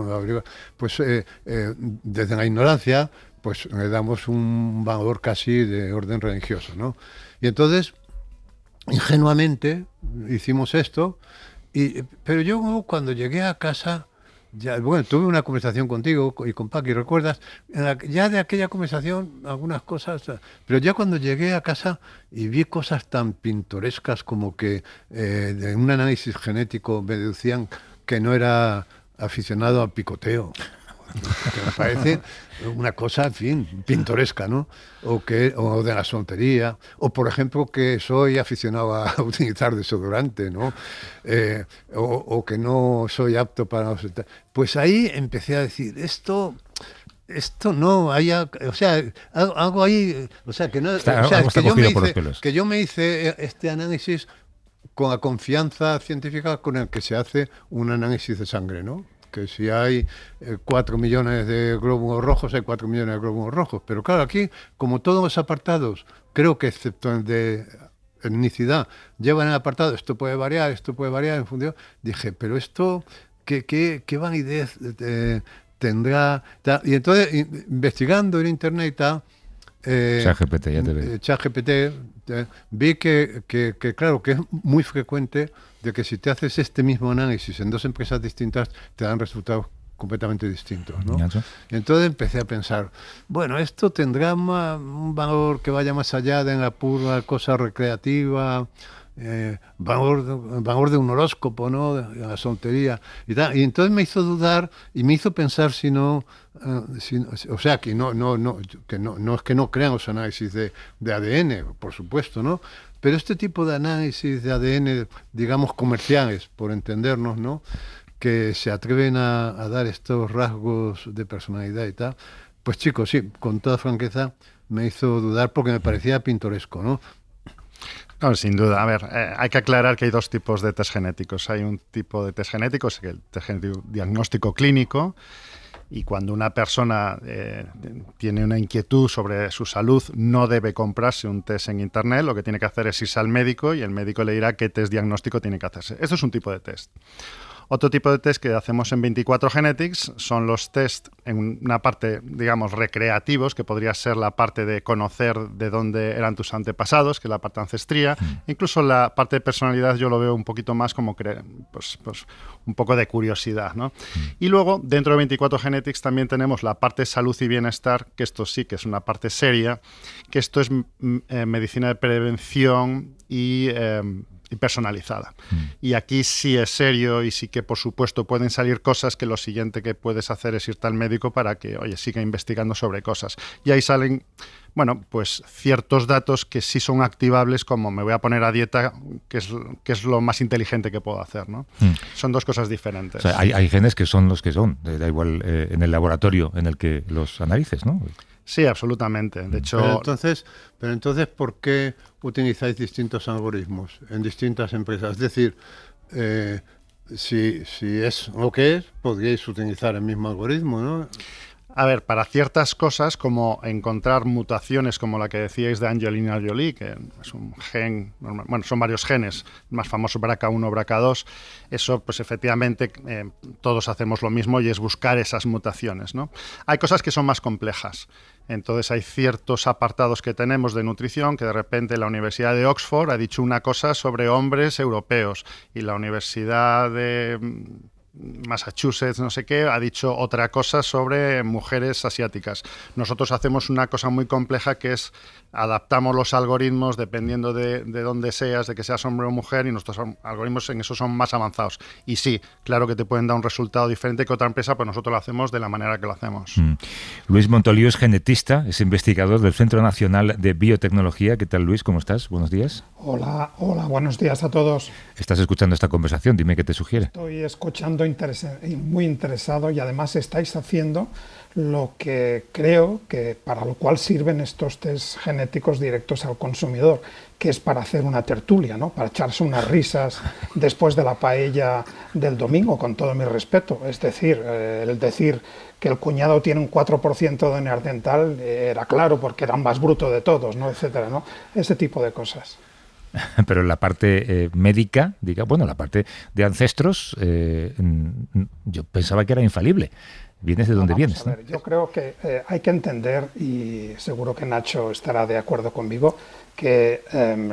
pues desde la ignorancia, pues le damos un valor casi de orden religioso, ¿no? Y entonces, ingenuamente, hicimos esto, pero yo cuando llegué a casa, tuve una conversación contigo y con Paqui, ¿recuerdas? Ya de aquella conversación, algunas cosas, pero ya cuando llegué a casa y vi cosas tan pintorescas como que de un análisis genético me deducían que no era aficionado al picoteo, que me parece una cosa, en fin, pintoresca, ¿no? O de la soltería, o por ejemplo que soy aficionado a utilizar desodorante, ¿no? O que no soy apto para... Pues ahí empecé a decir, esto no, o sea, algo ahí, o sea, que no... que yo me hice este análisis con la confianza científica con el que se hace un análisis de sangre, ¿no? Que si hay 4 millones de glóbulos rojos, hay 4 millones de glóbulos rojos. Pero claro, aquí, como todos los apartados, creo que excepto el de etnicidad, llevan el apartado, esto puede variar en función. Dije, pero esto, ¿qué validez tendrá? Y entonces, investigando en internet y tal, ChatGPT, ya te veo. ChatGPT, vi que claro, que es muy frecuente de que si te haces este mismo análisis en dos empresas distintas, te dan resultados completamente distintos, ¿no? Nacho. Entonces empecé a pensar, bueno, esto tendrá un valor que vaya más allá de la pura cosa recreativa, valor de un horóscopo, ¿no? De la soltería y tal. Y entonces me hizo dudar y me hizo pensar o sea, que no es que no crean los análisis de ADN, por supuesto, ¿no? Pero este tipo de análisis de ADN, digamos comerciales, por entendernos, ¿no? Que se atreven a dar estos rasgos de personalidad y tal, pues chicos, sí, con toda franqueza me hizo dudar porque me parecía pintoresco, ¿no? No, sin duda. A ver, hay que aclarar que hay dos tipos de test genéticos. Hay un tipo de test genético, es el test genético diagnóstico clínico, y cuando una persona tiene una inquietud sobre su salud, no debe comprarse un test en internet. Lo que tiene que hacer es irse al médico y el médico le dirá qué test diagnóstico tiene que hacerse. Esto es un tipo de test. Otro tipo de test que hacemos en 24 Genetics son los test en una parte, digamos, recreativos, que podría ser la parte de conocer de dónde eran tus antepasados, que es la parte de ancestría. Incluso la parte de personalidad yo lo veo un poquito más como pues un poco de curiosidad, ¿no? Y luego, dentro de 24 Genetics también tenemos la parte de salud y bienestar, que esto sí que es una parte seria, que esto es medicina de prevención y personalizada. Y aquí sí es serio y sí que, por supuesto, pueden salir cosas que lo siguiente que puedes hacer es irte al médico para que, oye, siga investigando sobre cosas. Y ahí salen, bueno, pues ciertos datos que sí son activables, como me voy a poner a dieta, que es lo más inteligente que puedo hacer, ¿no? Son dos cosas diferentes. O sea, hay genes que son los que son, da igual en el laboratorio en el que los analices, ¿no? Sí, absolutamente. De hecho, pero entonces, ¿por qué utilizáis distintos algoritmos en distintas empresas? Es decir, si es lo que es, podríais utilizar el mismo algoritmo, ¿no? A ver, para ciertas cosas, como encontrar mutaciones como la que decíais de Angelina Jolie, que es un gen, bueno, son varios genes, el más famoso BRCA1, BRCA2, eso pues efectivamente todos hacemos lo mismo y es buscar esas mutaciones, ¿no? Hay cosas que son más complejas. Entonces hay ciertos apartados que tenemos de nutrición que de repente la Universidad de Oxford ha dicho una cosa sobre hombres europeos y la Universidad de Massachusetts, no sé qué, ha dicho otra cosa sobre mujeres asiáticas. Nosotros hacemos una cosa muy compleja que es adaptamos los algoritmos dependiendo de dónde seas, de que seas hombre o mujer, y nuestros algoritmos en eso son más avanzados. Y sí, claro que te pueden dar un resultado diferente que otra empresa, pues nosotros lo hacemos de la manera que lo hacemos. Luis Montolío es genetista, es investigador del Centro Nacional de Biotecnología. ¿Qué tal, Luis? ¿Cómo estás? Buenos días. Hola, buenos días a todos. Estás escuchando esta conversación, dime qué te sugiere. Estoy escuchando muy interesado, y además estáis haciendo lo que creo que para lo cual sirven estos test genéticos directos al consumidor, que es para hacer una tertulia, ¿no? Para echarse unas risas después de la paella del domingo, con todo mi respeto. Es decir, el decir que el cuñado tiene un 4% de neandertal era claro porque era el más bruto de todos, ¿no? Etcétera, ¿no? Ese tipo de cosas. Pero la parte médica, la parte de ancestros, yo pensaba que era infalible. Vienes de donde vienes, ¿no? Yo creo que hay que entender, y seguro que Nacho estará de acuerdo conmigo, que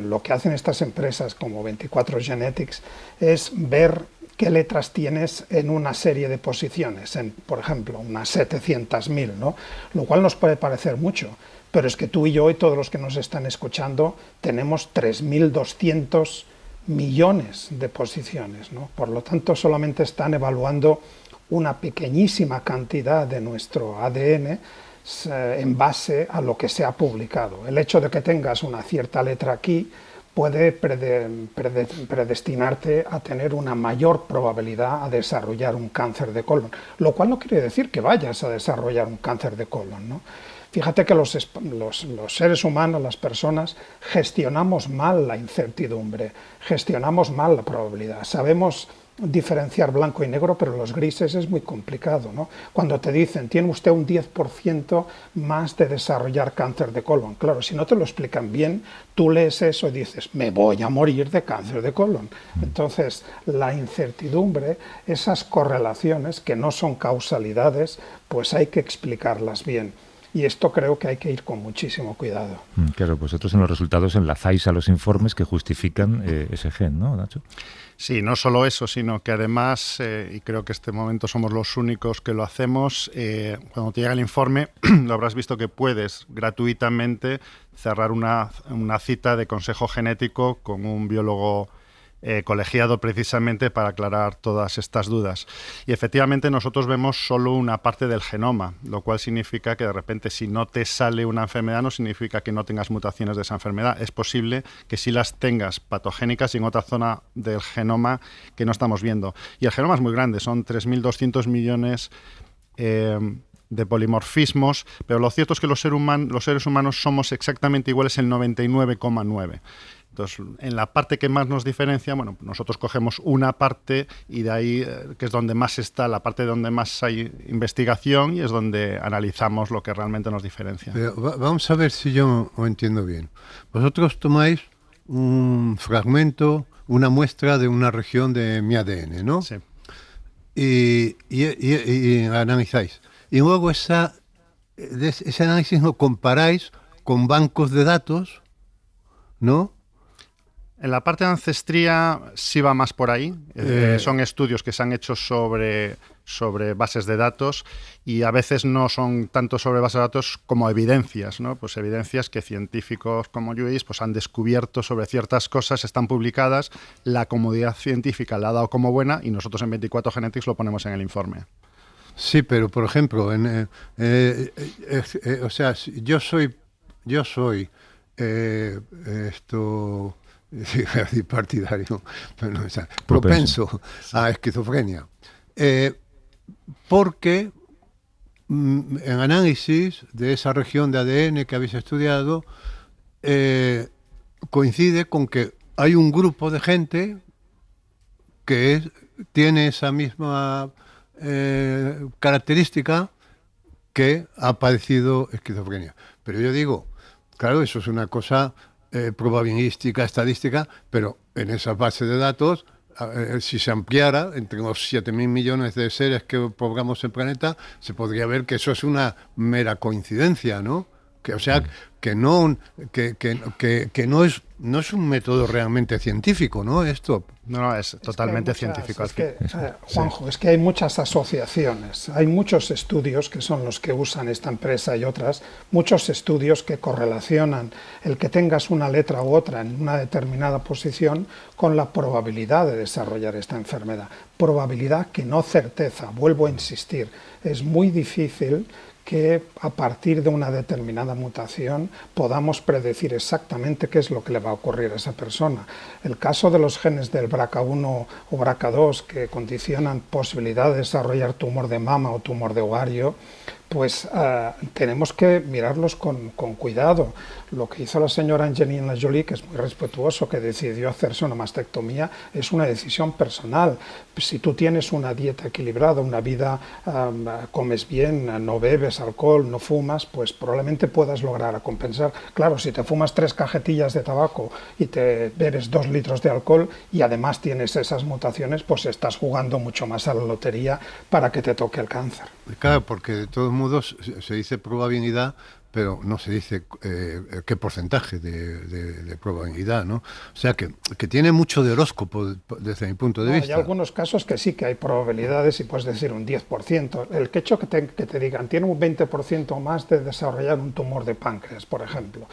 lo que hacen estas empresas como 24 Genetics es ver qué letras tienes en una serie de posiciones, por ejemplo, unas 700.000, ¿no? Lo cual nos puede parecer mucho, pero es que tú y yo y todos los que nos están escuchando tenemos 3.200 millones de posiciones, ¿no? Por lo tanto, solamente están evaluando una pequeñísima cantidad de nuestro ADN en base a lo que se ha publicado. El hecho de que tengas una cierta letra aquí puede predestinarte a tener una mayor probabilidad a desarrollar un cáncer de colon, lo cual no quiere decir que vayas a desarrollar un cáncer de colon, ¿no? Fíjate que los seres humanos, las personas, gestionamos mal la incertidumbre, gestionamos mal la probabilidad. Sabemos diferenciar blanco y negro, pero los grises es muy complicado, ¿no? Cuando te dicen, tiene usted un 10% más de desarrollar cáncer de colon. Claro, si no te lo explican bien, tú lees eso y dices, me voy a morir de cáncer de colon. Entonces, la incertidumbre, esas correlaciones que no son causalidades, pues hay que explicarlas bien. Y esto creo que hay que ir con muchísimo cuidado. Claro, vosotros en los resultados enlazáis a los informes que justifican ese gen, ¿no, Nacho? Sí, no solo eso, sino que además, y creo que este momento somos los únicos que lo hacemos, cuando te llega el informe, lo habrás visto que puedes gratuitamente cerrar una cita de consejo genético con un biólogo colegiado precisamente para aclarar todas estas dudas. Y efectivamente nosotros vemos solo una parte del genoma, lo cual significa que de repente si no te sale una enfermedad no significa que no tengas mutaciones de esa enfermedad. Es posible que sí las tengas patogénicas y en otra zona del genoma que no estamos viendo. Y el genoma es muy grande, son 3.200 millones de polimorfismos, pero lo cierto es que los seres humanos somos exactamente iguales el 99,9%. Entonces, en la parte que más nos diferencia, bueno, nosotros cogemos una parte y de ahí, que es donde más está, la parte donde más hay investigación y es donde analizamos lo que realmente nos diferencia. Pero vamos a ver si yo lo entiendo bien. Vosotros tomáis un fragmento, una muestra de una región de mi ADN, ¿no? Sí. Y analizáis. Y luego ese análisis lo comparáis con bancos de datos, ¿no? En la parte de ancestría sí va más por ahí. Son estudios que se han hecho sobre bases de datos y a veces no son tanto sobre bases de datos como evidencias, ¿no? Pues evidencias que científicos como Lluís pues han descubierto sobre ciertas cosas, están publicadas, la comunidad científica la ha dado como buena y nosotros en 24 Genetics lo ponemos en el informe. Sí, pero por ejemplo, o sea, yo soy partidario, pero no, o sea, propenso a esquizofrenia, porque en análisis de esa región de ADN que habéis estudiado coincide con que hay un grupo de gente que tiene esa misma característica que ha padecido esquizofrenia. Pero yo digo, claro, eso es una cosa probabilística, estadística, pero en esa base de datos, si se ampliara entre los 7.000 millones de seres que poblamos el planeta, se podría ver que eso es una mera coincidencia, ¿no? O sea, que no es un método realmente científico, ¿no? Esto. No, es totalmente científico. Juanjo, es que hay muchas asociaciones, hay muchos estudios que son los que usan esta empresa y otras, muchos estudios que correlacionan el que tengas una letra u otra en una determinada posición con la probabilidad de desarrollar esta enfermedad. Probabilidad que no certeza, vuelvo a insistir, es muy difícil que a partir de una determinada mutación podamos predecir exactamente qué es lo que le va a ocurrir a esa persona. El caso de los genes del BRCA1 o BRCA2 que condicionan posibilidad de desarrollar tumor de mama o tumor de ovario, pues tenemos que mirarlos con cuidado. Lo que hizo la señora Angelina Jolie, que es muy respetuoso, que decidió hacerse una mastectomía, es una decisión personal. Si tú tienes una dieta equilibrada, una vida, comes bien, no bebes alcohol, no fumas, pues probablemente puedas lograr compensar. Claro, si te fumas 3 cajetillas de tabaco y te bebes 2 litros de alcohol y además tienes esas mutaciones, pues estás jugando mucho más a la lotería para que te toque el cáncer. Claro, porque de todos modos se dice probabilidad, pero no se dice qué porcentaje de probabilidad, ¿no? O sea, que tiene mucho de horóscopo desde mi punto de vista. Hay algunos casos que sí que hay probabilidades y puedes decir un 10%. El hecho que te digan tiene un 20% más de desarrollar un tumor de páncreas, por ejemplo.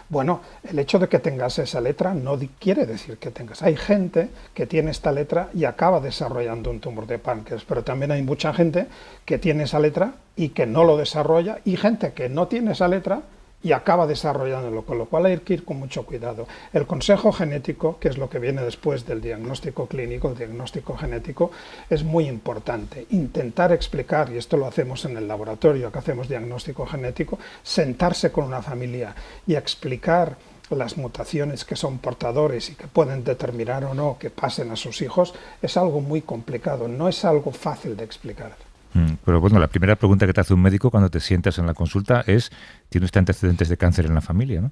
Bueno, el hecho de que tengas esa letra no quiere decir que tengas. Hay gente que tiene esta letra y acaba desarrollando un tumor de páncreas, pero también hay mucha gente que tiene esa letra y que no lo desarrolla, y gente que no tiene esa letra y acaba desarrollándolo, con lo cual hay que ir con mucho cuidado. El consejo genético, que es lo que viene después del diagnóstico clínico, el diagnóstico genético, es muy importante. Intentar explicar, y esto lo hacemos en el laboratorio que hacemos diagnóstico genético, sentarse con una familia y explicar las mutaciones que son portadores y que pueden determinar o no que pasen a sus hijos, es algo muy complicado, no es algo fácil de explicar. Pero bueno, la primera pregunta que te hace un médico cuando te sientas en la consulta es: ¿tiene usted antecedentes de cáncer en la familia, no?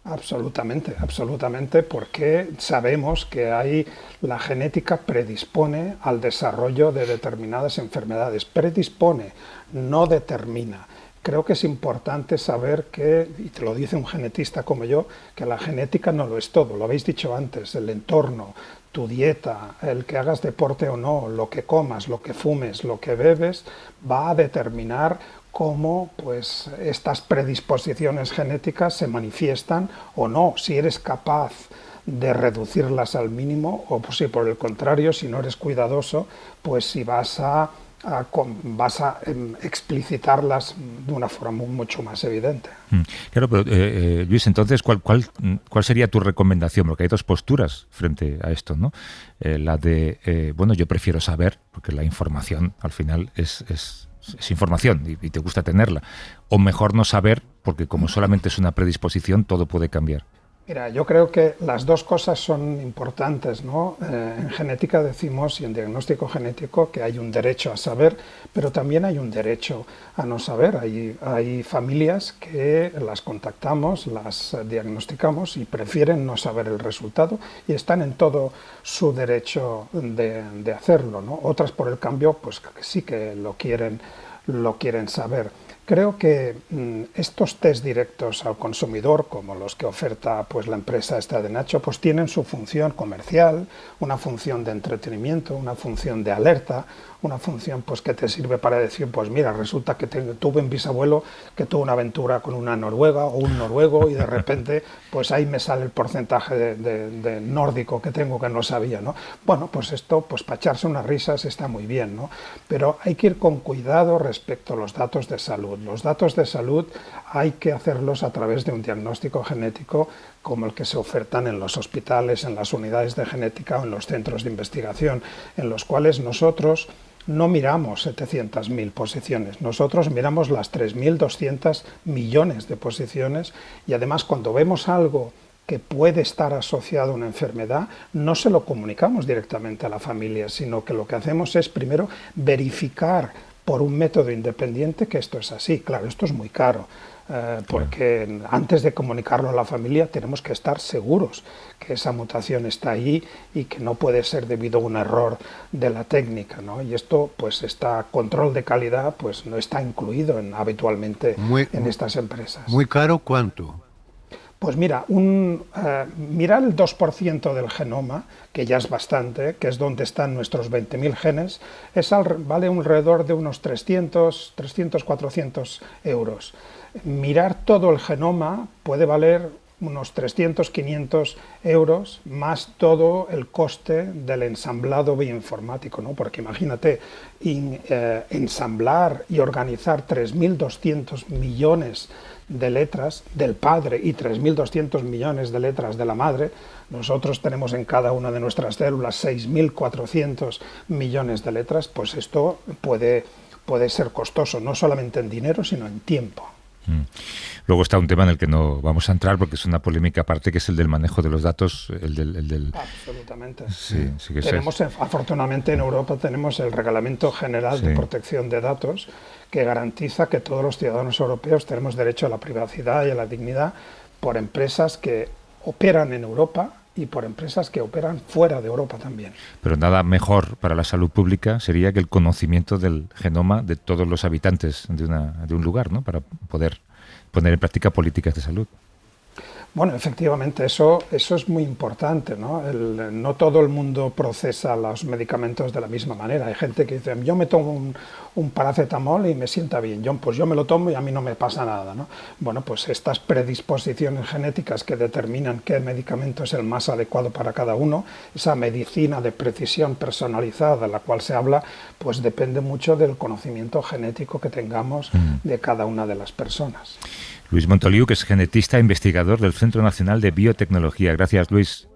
Absolutamente, absolutamente, porque sabemos que ahí la genética predispone al desarrollo de determinadas enfermedades. Predispone, no determina. Creo que es importante saber que, y te lo dice un genetista como yo, que la genética no lo es todo, lo habéis dicho antes, el entorno, tu dieta, el que hagas deporte o no, lo que comas, lo que fumes, lo que bebes, va a determinar cómo pues, estas predisposiciones genéticas se manifiestan o no, si eres capaz de reducirlas al mínimo o pues, si por el contrario, si no eres cuidadoso, pues si vas a explicitarlas de una forma mucho más evidente. Claro, pero Luis, entonces, ¿cuál sería tu recomendación? Porque hay dos posturas frente a esto, ¿no? La de, bueno, yo prefiero saber, porque la información al final es información y te gusta tenerla. O mejor no saber, porque como solamente es una predisposición, todo puede cambiar. Mira, yo creo que las dos cosas son importantes, ¿no? En genética decimos, y en diagnóstico genético, que hay un derecho a saber, pero también hay un derecho a no saber. Hay familias que las contactamos, las diagnosticamos y prefieren no saber el resultado y están en todo su derecho de hacerlo, ¿no? Otras, por el cambio, pues sí que lo quieren saber. Creo que estos test directos al consumidor, como los que oferta pues, la empresa esta de Nacho, pues tienen su función comercial, una función de entretenimiento, una función de alerta, una función pues, que te sirve para decir, pues mira, resulta que tuve un bisabuelo que tuvo una aventura con una noruega o un noruego y de repente pues ahí me sale el porcentaje de nórdico que tengo que no sabía, ¿no? Bueno, pues esto, pues para echarse unas risas está muy bien, ¿no? Pero hay que ir con cuidado respecto a los datos de salud. Los datos de salud hay que hacerlos a través de un diagnóstico genético como el que se ofertan en los hospitales, en las unidades de genética o en los centros de investigación, en los cuales nosotros no miramos 700.000 posiciones, nosotros miramos las 3.200 millones de posiciones y además cuando vemos algo que puede estar asociado a una enfermedad, no se lo comunicamos directamente a la familia, sino que lo que hacemos es primero verificar por un método independiente que esto es así. Claro, esto es muy caro. Porque antes de comunicarlo a la familia tenemos que estar seguros que esa mutación está ahí y que no puede ser debido a un error de la técnica, ¿no? Y esto, pues, control de calidad, pues, no está incluido habitualmente en estas empresas. ¿Muy caro cuánto? Pues mira, mirar el 2% del genoma, que ya es bastante, que es donde están nuestros 20.000 genes, vale alrededor de unos 300, 400 euros. Mirar todo el genoma puede valer unos 300, 500 euros, más todo el coste del ensamblado bioinformático, ¿no? Porque imagínate, ensamblar y organizar 3.200 millones de letras del padre y 3.200 millones de letras de la madre. Nosotros tenemos en cada una de nuestras células 6.400 millones de letras, pues esto puede ser costoso, no solamente en dinero, sino en tiempo. Luego está un tema en el que no vamos a entrar porque es una polémica aparte, que es el del manejo de los datos, el del... Absolutamente. Sí, sí que tenemos, afortunadamente en Europa tenemos el Reglamento General de Protección de Datos que garantiza que todos los ciudadanos europeos tenemos derecho a la privacidad y a la dignidad por empresas que operan en Europa y por empresas que operan fuera de Europa también. Pero nada mejor para la salud pública sería que el conocimiento del genoma de todos los habitantes de un lugar, ¿no? Para poder poner en práctica políticas de salud. Bueno, efectivamente, eso es muy importante, ¿no? No todo el mundo procesa los medicamentos de la misma manera. Hay gente que dice, yo me tomo un paracetamol y me sienta bien. Yo me lo tomo y a mí no me pasa nada, ¿no? Bueno, pues estas predisposiciones genéticas que determinan qué medicamento es el más adecuado para cada uno, esa medicina de precisión personalizada de la cual se habla, pues depende mucho del conocimiento genético que tengamos de cada una de las personas. Luis Montoliu, que es genetista e investigador del Centro Nacional de Biotecnología. Gracias, Luis.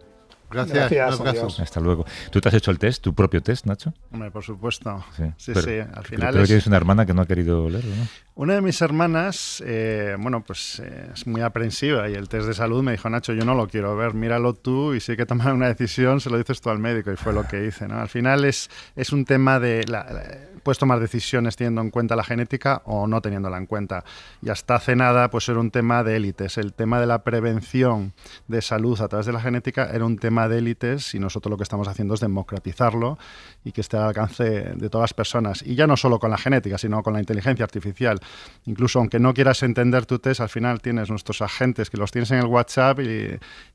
Gracias, un abrazo. Hasta luego. ¿Tú te has hecho el test, tu propio test, Nacho? Hombre, por supuesto. Sí. Al final creo que tienes una hermana que no ha querido leerlo, ¿no? Una de mis hermanas, es muy aprensiva y el test de salud me dijo, Nacho, yo no lo quiero ver, míralo tú y si hay que tomar una decisión, se lo dices tú al médico, y fue lo que hice, ¿no? Al final es un tema de... puedes tomar decisiones teniendo en cuenta la genética o no teniéndola en cuenta. Y hasta hace nada, pues era un tema de élites. El tema de la prevención de salud a través de la genética era un tema tema de élites y nosotros lo que estamos haciendo es democratizarlo y que esté al alcance de todas las personas. Y ya no solo con la genética, sino con la inteligencia artificial. Incluso aunque no quieras entender tu test, al final tienes nuestros agentes que los tienes en el WhatsApp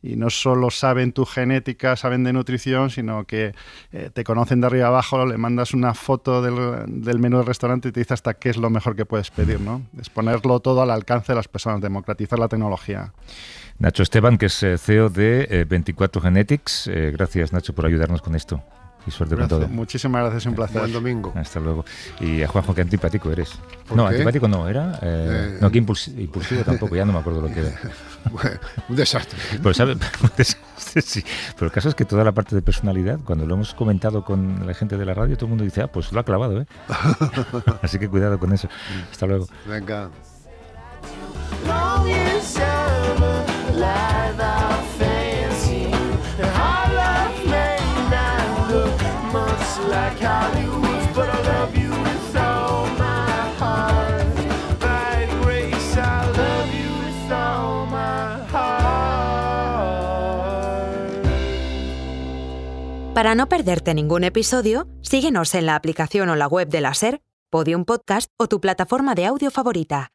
y no solo saben tu genética, saben de nutrición, sino que te conocen de arriba abajo, le mandas una foto del menú del restaurante y te dice hasta qué es lo mejor que puedes pedir, ¿no? Es ponerlo todo al alcance de las personas, democratizar la tecnología. Nacho Esteban, que es CEO de 24 Genetics. Gracias, Nacho, por ayudarnos con esto. Y suerte con todo. Muchísimas gracias, un placer. Buen domingo. Hasta luego. Y a Juanjo, qué antipático eres. ¿Por No, qué? antipático no, era... no, que impulsivo tampoco, ya no me acuerdo lo que era. Bueno, un desastre. Pero, ¿sabe? Sí. Pero el caso es que toda la parte de personalidad, cuando lo hemos comentado con la gente de la radio, todo el mundo dice, pues lo ha clavado, ¿eh? Así que cuidado con eso. Hasta luego. Venga. Para no perderte ningún episodio, síguenos en la aplicación o la web de la SER, Podium Podcast o tu plataforma de audio favorita.